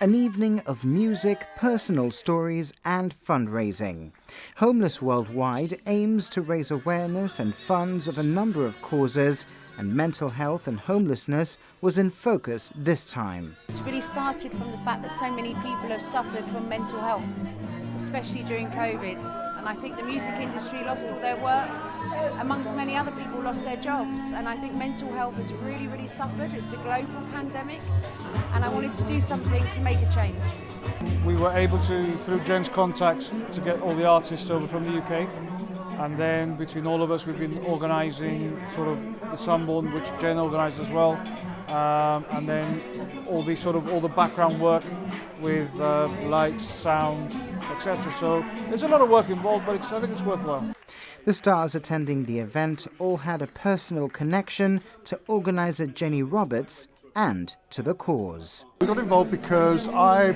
An evening of music, personal stories and fundraising. Homeless Worldwide aims to raise awareness and funds of a number of causes, and mental health and homelessness was in focus this time. It's really started from the fact that so many people have suffered from mental health, especially during COVID. And I think the music industry lost all their work, amongst many other people lost their jobs. And I think mental health has really, really suffered. It's a global pandemic, and I wanted to do something to make a change. We were able to, through Jen's contacts, to get all the artists over from the UK. And then between all of us, we've been organising sort of the Sunborn, which Jen organised as well. And then all the background work with lights, sound, etc. So there's a lot of work involved, but I think it's worthwhile. The stars attending the event all had a personal connection to organiser Jenny Roberts and to the cause. We got involved because I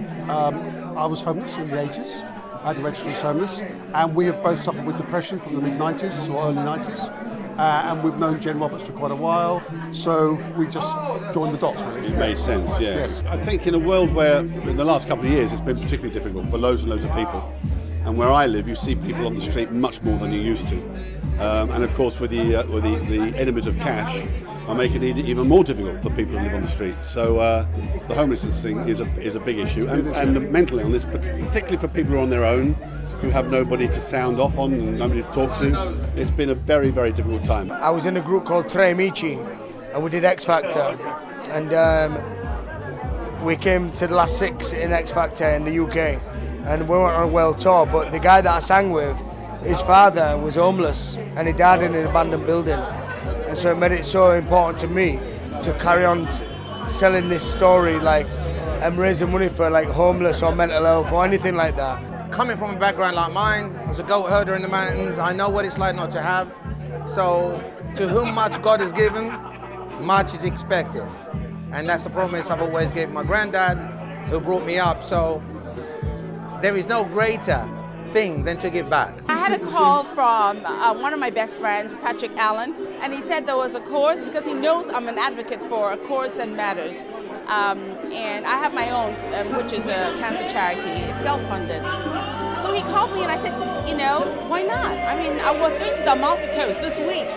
was homeless in the 80s. I had to register as homeless, and we have both suffered with depression from the mid-90s or early 90s. And we've known Jen Roberts for quite a while, so we just joined the dots, really. It made sense, yeah. Yes. I think in a world where, in the last couple of years, it's been particularly difficult for loads and loads of people, and where I live, you see people on the street much more than you used to. And of course, with the enemies of cash, are making it even more difficult for people who live on the street. So the homelessness thing is a big issue, and the mental illness, particularly for people who are on their own, who have nobody to sound off on and nobody to talk to. It's been a very, very difficult time. I was in a group called Tre Amici, and we did X Factor, and we came to the last 6 in X Factor in the UK, and we went on a world tour, but the guy that I sang with, his father was homeless, and he died in an abandoned building, and so it made it so important to me to carry on selling this story, and raising money for homeless or mental health or anything like that. Coming from a background like mine, I was a goat herder in the mountains, I know what it's like not to have. So, to whom much God has given, much is expected. And that's the promise I've always gave my granddad, who brought me up. So, there is no greater thing than to give back. I had a call from one of my best friends, Patrick Allen, and he said there was a cause, because he knows I'm an advocate for a cause that matters. And I have my own, which is a cancer charity. It's self-funded. So he called me and I said, why not? I mean, I was going to the Amalfi Coast this week.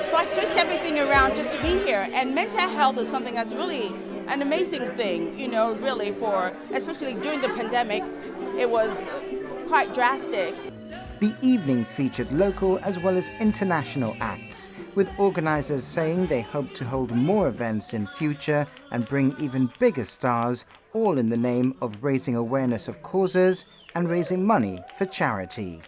So I switched everything around just to be here. And mental health is something that's really an amazing thing, really especially during the pandemic, it was quite drastic. The evening featured local as well as international acts, with organisers saying they hope to hold more events in future and bring even bigger stars, all in the name of raising awareness of causes and raising money for charity.